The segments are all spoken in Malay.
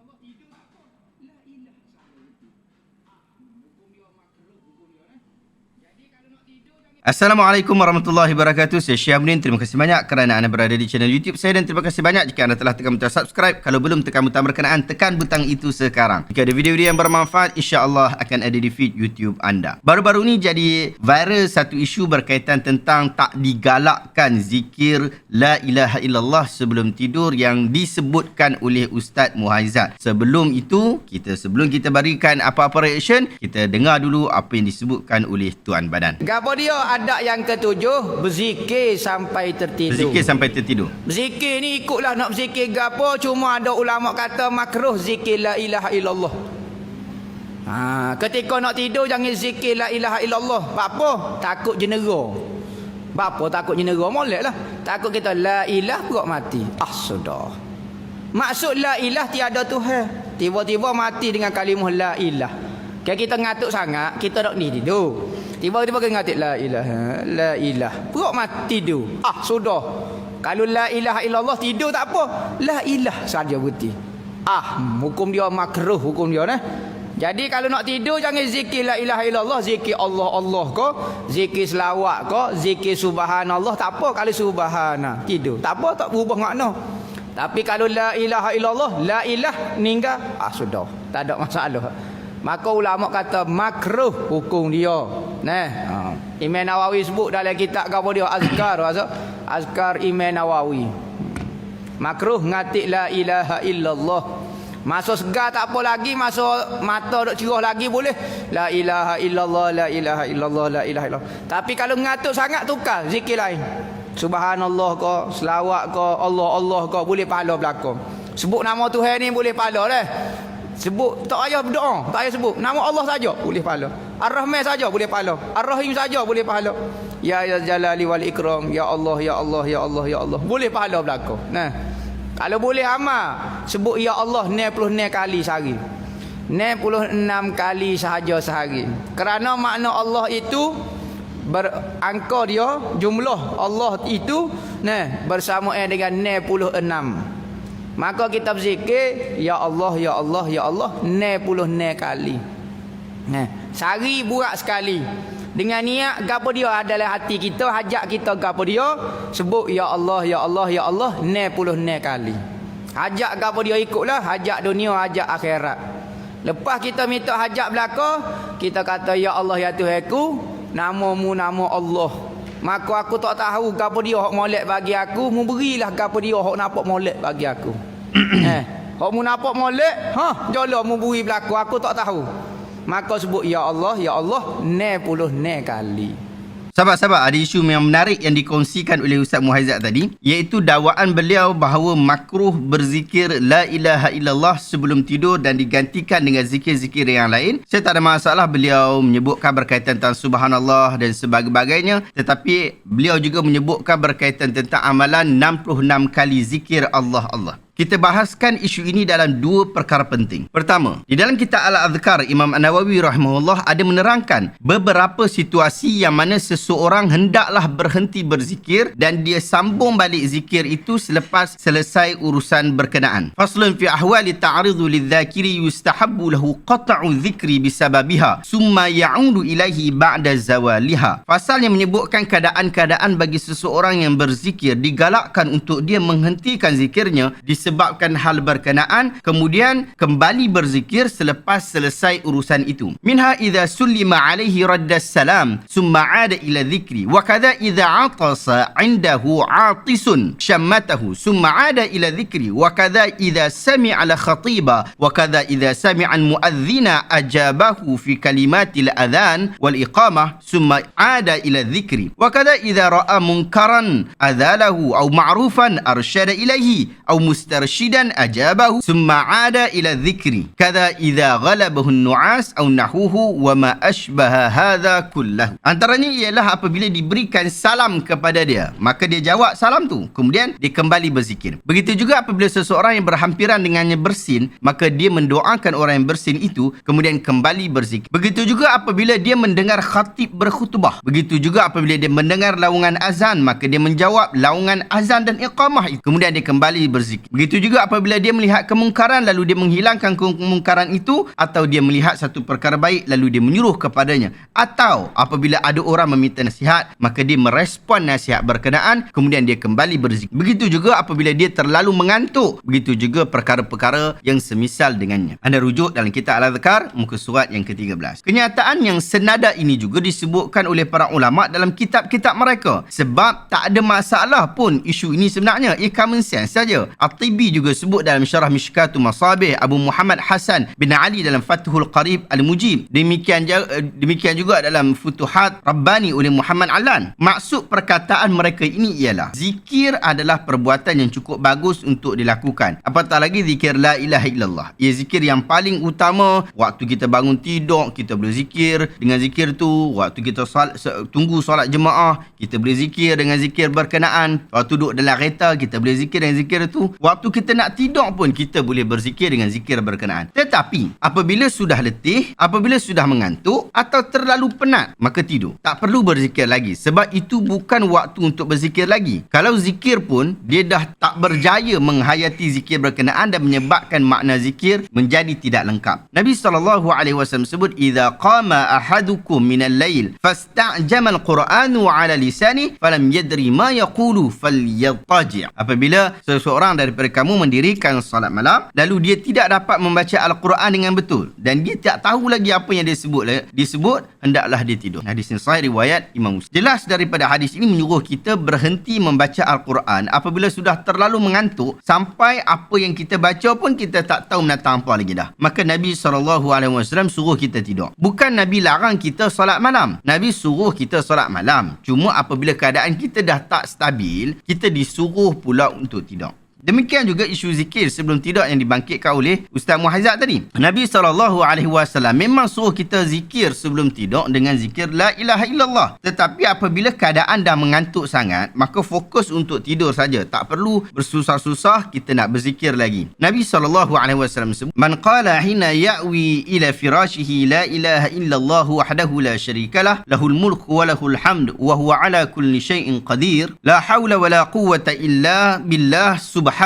Allah tidur tak apa. La ilah saja itu. Hukum dia makruh hukum dia Jadi kalau nak tidur jangan. Assalamualaikum warahmatullahi wabarakatuh. Saya Syahabudin. Terima kasih banyak kerana anda berada di channel YouTube saya dan terima kasih banyak jika anda telah tekan butang subscribe. Kalau belum tekan butang berkenaan, tekan butang itu sekarang. Jika ada video-video yang bermanfaat, insya-Allah akan ada di feed YouTube anda. Baru-baru ni jadi viral satu isu berkaitan tentang tak digalakkan zikir la ilaha illallah sebelum tidur yang disebutkan oleh Ustaz Muhaizat. Sebelum kita berikan apa-apa reaction, kita dengar dulu apa yang disebutkan oleh Tuan Badan. Gapo dia adat yang ketujuh, berzikir sampai tertidur. Berzikir sampai tertidur. Berzikir ni ikutlah nak berzikir gapo, cuma ada ulama kata makruh zikir la ilaha illallah. Ketika nak tidur jangan zikir la ilaha illallah. Apa? Takut jenera. Apa takut jenera? Moleklah. Takut kita la ilah perut mati. Sudah. Maksud la ilah tiada Tuhan. Tiba-tiba mati dengan kalimah la ilah. Kalau kita ngatuk sangat, kita nak ni tidur. Tiba-tiba kita ngatik la ilah. Perut mati tidur. Sudah. Kalau la ilaha illallah tidur tak apa. La ilah saja berhenti. Hukum dia makruh hukum dia nah. Jadi kalau nak tidur jangan zikir la ilaha illallah, zikir Allah ko, zikir selawat ko, zikir subhanallah tak apa kalau subhana. Tidur. Tak apa tak berubah makna. Tapi kalau la ilaha illallah, la ilah ninggal, sudah. Tak ada masalah. Maka ulama kata makruh hukum dia. Imam Nawawi sebut dalam kitab apa dia Azkar Imam Nawawi. Makruh ngatik la ilaha illallah. Masuk segar tak apa lagi, masuk mata dok cerah lagi boleh. La ilaha illallah, la ilaha illallah, la ilaha illallah. Tapi kalau ngatuk sangat tukar zikir lain. Subhanallah ko, selawat ko, Allah ko boleh pahala belakang. Sebut nama Tuhan ni boleh pahala dah. Sebut tak payah berdoa, tak payah sebut nama Allah saja boleh pahala. Ar-Rahman saja boleh pahala. Ar-Rahim saja boleh pahala. Ya Jalali wal Ikram, ya Allah ya Allah ya Allah ya Allah. Boleh pahala belaka. Kalau boleh amal, sebut ya Allah 96 kali sehari. 96 kali sahaja sehari. Kerana makna Allah itu berangka dia, jumlah Allah itu bersamaan dengan 96. Maka kita berzikir ya Allah ya Allah ya Allah 96 kali. Sehari burak sekali. Dengan niat gapo dia adalah hati kita, hajat kita gapo dia, sebut ya Allah ya Allah ya Allah 96 kali. Hajat gapo dia ikutlah, hajat dunia, hajat akhirat. Lepas kita minta hajat belaka, kita kata ya Allah ya Tuhanku, namamu nama Allah. Maka aku tak tahu gapo dia hok molek bagi aku, mu berilah gapo dia hok nampak molek bagi aku. Hok mu nampak molek, jolo mu beri belaka, aku tak tahu. Maka sebut ya Allah 96 kali. Sahabat-sahabat, ada isu yang menarik yang dikongsikan oleh Ustaz Muhaizat tadi, iaitu dakwaan beliau bahawa makruh berzikir la ilaha illallah sebelum tidur dan digantikan dengan zikir-zikir yang lain. Saya tak ada masalah beliau menyebutkan berkaitan tentang subhanallah dan sebagainya, tetapi beliau juga menyebutkan berkaitan tentang amalan 66 kali zikir Allah. Kita bahaskan isu ini dalam dua perkara penting. Pertama, di dalam kitab Al-Adhkar, Imam An-Nawawi rahimahullah ada menerangkan beberapa situasi yang mana seseorang hendaklah berhenti berzikir dan dia sambung balik zikir itu selepas selesai urusan berkenaan. Faslun fi ahwali ta'ridu lidh-dhakiri yustahabbu lahu qat'u dhikri bisababiha summa ya'udu ilaihi ba'da zawaliha. Fasal yang menyebutkan keadaan-keadaan bagi seseorang yang berzikir digalakkan untuk dia menghentikan zikirnya disebabkan hal berkenaan, kemudian kembali berzikir selepas selesai urusan itu. Minha idza sullima alaihi radda salam summa ada ila dhikri wa kadha idza atasa indahu atisun shammatahu summa ada ila dhikri wa kadha idza sami'a al khatiba wa kadha idza sami'a al muadhdhina ajabahu fi kalimatil adhan wal iqamah summa ada ila dhikri wa kadha idza ra'a munkaran adhalahu aw ma'rufan arsyada ilaihi aw mustarshidan ajabahu summa ada ila dhikri kadha idza ghalabahu an-nu'as aw nahuhu wa ma ashbaha hadha kullahu. Antaranya ialah apabila diberikan salam kepada dia, maka dia jawab salam tu, kemudian dia kembali berzikir. Begitu juga apabila seseorang yang berhampiran dengannya bersin, maka dia mendoakan orang yang bersin itu kemudian kembali berzikir. Begitu juga apabila dia mendengar khatib berkhutbah, begitu juga apabila dia mendengar laungan azan, maka dia menjawab laungan azan dan iqamah itu, kemudian dia kembali berzikir. Begitu juga apabila dia melihat kemungkaran lalu dia menghilangkan kemungkaran itu, atau dia melihat satu perkara baik lalu dia menyuruh kepadanya, atau apabila ada orang meminta nasihat maka dia merespon nasihat berkenaan kemudian dia kembali berzikir. Begitu juga apabila dia terlalu mengantuk, begitu juga perkara-perkara yang semisal dengannya. Anda rujuk dalam kitab Al-Adhkar muka surat yang ke-13. Kenyataan yang senada ini juga disebutkan oleh para ulama dalam kitab-kitab mereka, sebab tak ada masalah pun isu ini sebenarnya, common sense saja. At-Tibi juga sebut dalam syarah Mishkatul Masabih, Abu Muhammad Hasan bin Ali dalam Fathul Qarib Al-Mujib, demikian juga dalam Futuhat Rabbani oleh Muhammad Alan. Maksud perkataan mereka ini ialah zikir adalah perbuatan yang cukup bagus untuk dilakukan, apatah lagi zikir la ilaha illallah. Ia zikir yang paling utama. Waktu kita bangun tidur kita boleh zikir dengan zikir tu, waktu kita tunggu solat jemaah kita boleh zikir dengan zikir berkenaan, waktu duduk dalam kereta kita boleh zikir dengan zikir tu, waktu kita nak tidur pun kita boleh berzikir dengan zikir berkenaan. Tetapi apabila sudah letih, apabila sudah mengantuk atau terlalu penat, maka tidur. Tak perlu berzikir lagi, sebab itu bukan waktu untuk berzikir lagi. Kalau zikir pun dia dah tak berjaya menghayati zikir berkenaan dan menyebabkan makna zikir menjadi tidak lengkap. Nabi SAW sebut, "Idza qama ahadukum minal lail fasta'jama al-Qur'anu 'ala lisani falam yadri ma yaqulu falyattaji'." Apabila seseorang daripada kamu mendirikan solat malam lalu dia tidak dapat membaca Al-Quran dengan betul dan dia tak tahu lagi apa yang dia sebut, hendaklah dia tidur. Hadis ini sahih riwayat Imam Muslim. Jelas daripada hadis ini menyuruh kita berhenti membaca Al-Quran apabila sudah terlalu mengantuk sampai apa yang kita baca pun kita tak tahu menatang apa lagi dah. Maka Nabi SAW suruh kita tidur. Bukan Nabi larang kita solat malam. Nabi suruh kita solat malam. Cuma apabila keadaan kita dah tak stabil, kita disuruh pula untuk tidur. Demikian juga isu zikir sebelum tidur yang dibangkitkan oleh Ustaz Muhaizat tadi. Nabi SAW memang suruh kita zikir sebelum tidur dengan zikir la ilaha illallah. Tetapi apabila keadaan dah mengantuk sangat, maka fokus untuk tidur saja. Tak perlu bersusah-susah kita nak berzikir lagi. Nabi SAW sebut, "Man qala hina ya'wi ila firashihi la ilaha illallah wahdahu la syarikalah, lahul mulku wa lahul hamd wa huwa ala kulli syai'in qadir, la hawla wa la quwwata illa billah subhanallah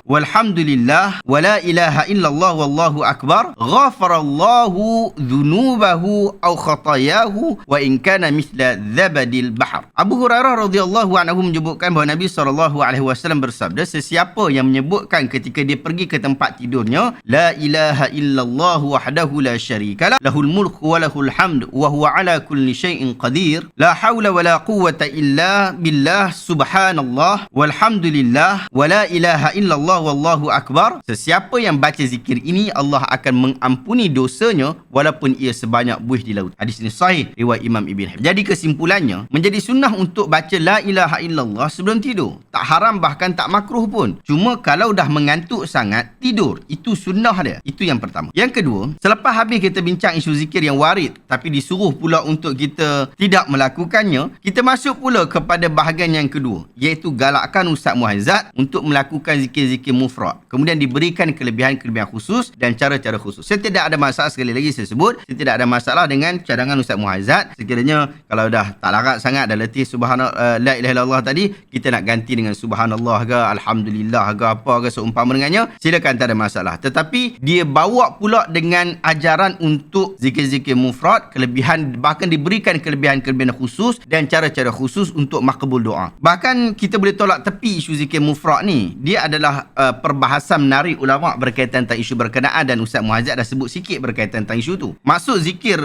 walhamdulillah wa la ilaha illallah wallahu akbar, ghafarallahu dhunubahu aw khatayahu wa in kana mithla zabadil bahr." Abu Hurairah radhiyallahu anhu menyebutkan bahawa Nabi SAW bersabda, sesiapa yang menyebutkan ketika dia pergi ke tempat tidurnya, la ilaha illallah wahdahu la syarikalah, lahul mulku wa lahul hamd wa huwa ala kulli syai'in qadir, la hawla wa la quwwata illa billah subhanallah walhamdulillah wa la ilaha illallah wallahu akbar. Sesiapa yang baca zikir ini, Allah akan mengampuni dosanya walaupun ia sebanyak buih di laut. Hadis ini sahih riwayat Imam Ibn Hibban. Jadi kesimpulannya, menjadi sunnah untuk baca la ilaha illallah sebelum tidur. Tak haram, bahkan tak makruh pun. Cuma kalau dah mengantuk sangat, tidur. Itu sunnah dia. Itu yang pertama. Yang kedua, selepas habis kita bincang isu zikir yang warid tapi disuruh pula untuk kita tidak melakukannya, kita masuk pula kepada bahagian yang kedua, iaitu galakkan Ustaz Muhaizat untuk melakukan zikir-zikir mufrad. Kemudian diberikan kelebihan-kelebihan khusus dan cara-cara khusus. Saya tidak ada masalah, sekali lagi saya sebut, saya tidak ada masalah dengan cadangan Ustaz Muhaizat. Sekiranya kalau dah tak larat sangat, dah letih subhanallah, la ilaha illallah tadi, kita nak ganti dengan subhanallah ke, alhamdulillah ke, apa ke seumpama dengannya, silakan, tak ada masalah. Tetapi dia bawa pula dengan ajaran untuk zikir-zikir mufrad, kelebihan, bahkan diberikan kelebihan-kelebihan khusus dan cara-cara khusus untuk makbul doa. Bahkan kita boleh tolak tepi isu zikir mufrad ni. Dia adalah perbahasan menarik ulama berkaitan tentang isu berkenaan dan Ustaz Muhaizat dah sebut sikit berkaitan tentang isu tu. Maksud zikir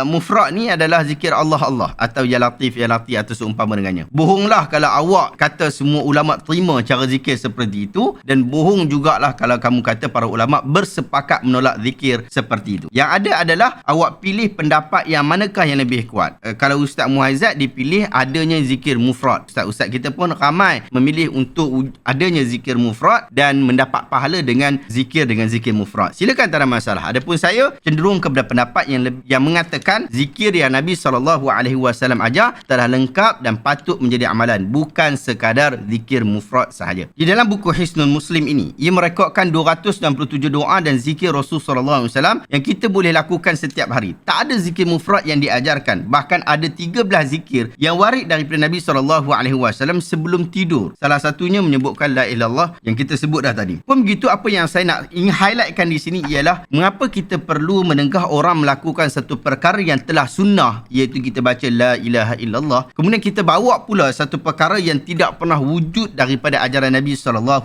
mufrad ni adalah zikir Allah atau ya latif atau seumpama dengannya. Bohonglah kalau awak kata semua ulama terima cara zikir seperti itu, dan bohong jugalah kalau kamu kata para ulama bersepakat menolak zikir seperti itu. Yang ada adalah awak pilih pendapat yang manakah yang lebih kuat. Kalau Ustaz Muhaizat dipilih adanya zikir mufrad. Ustaz-ustaz kita pun ramai memilih untuk adanya zikir mufrad dan mendapat pahala dengan zikir mufrad. Silakan, tak ada masalah. Adapun saya cenderung kepada pendapat yang mengatakan zikir yang Nabi SAW ajar telah lengkap dan patut menjadi amalan, bukan sekadar zikir mufrad sahaja. Di dalam buku Hisnul Muslim ini, ia merekodkan 297 doa dan zikir Rasulullah SAW yang kita boleh lakukan setiap hari. Tak ada zikir mufrad yang diajarkan. Bahkan ada 13 zikir yang warid daripada Nabi SAW sebelum tidur. Salah satunya menyebutkan la ilaha illallah yang kita sebut dah tadi. Pun begitu, apa yang saya nak ingin highlightkan di sini ialah mengapa kita perlu menegah orang melakukan satu perkara yang telah sunnah, iaitu kita baca la ilaha illallah. Kemudian kita bawa pula satu perkara yang tidak pernah wujud daripada ajaran Nabi SAW.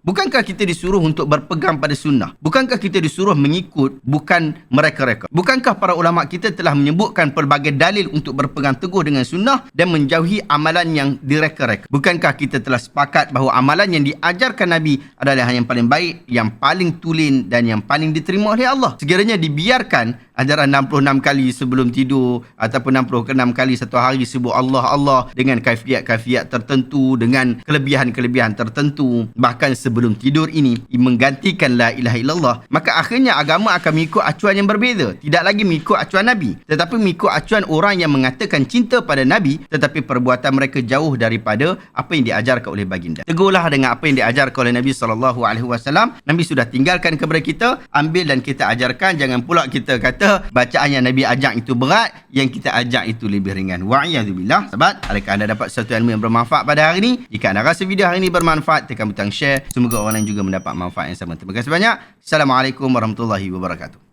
Bukankah kita disuruh untuk berpegang pada sunnah? Bukankah kita disuruh mengikut, bukan mereka-reka? Bukankah para ulama kita telah menyebutkan pelbagai dalil untuk berpegang teguh dengan sunnah dan menjauhi amalan yang direka-reka? Bukankah kita telah sepakat bahawa amalan yang diajarkan Nabi adalah yang paling baik, yang paling tulen dan yang paling diterima oleh Allah? Sekiranya dibiarkan ajaran 66 kali sebelum tidur ataupun 66 kali satu hari sebut Allah dengan kaifiat-kaifiat tertentu, dengan kelebihan-kelebihan tertentu, bahkan sebelum tidur ini menggantikan la ilaha illallah, maka akhirnya agama akan mengikut acuan yang berbeza. Tidak lagi mengikut acuan Nabi, tetapi mengikut acuan orang yang mengatakan cinta pada Nabi tetapi perbuatan mereka jauh daripada apa yang diajarkan oleh baginda. Tegurlah dengan apa yang diajarkan oleh Nabi SAW. Nabi sudah tinggalkan kepada kita, ambil dan kita ajarkan. Jangan pula kita kata bacaan yang Nabi ajak itu berat, yang kita ajak itu lebih ringan. Wa'iyadzubillah. Sahabat, adakah anda dapat satu ilmu yang bermanfaat pada hari ini? Jika anda rasa video hari ini bermanfaat, tekan butang share. Semoga orang lain juga mendapat manfaat yang sama. Terima kasih banyak. Assalamualaikum warahmatullahi wabarakatuh.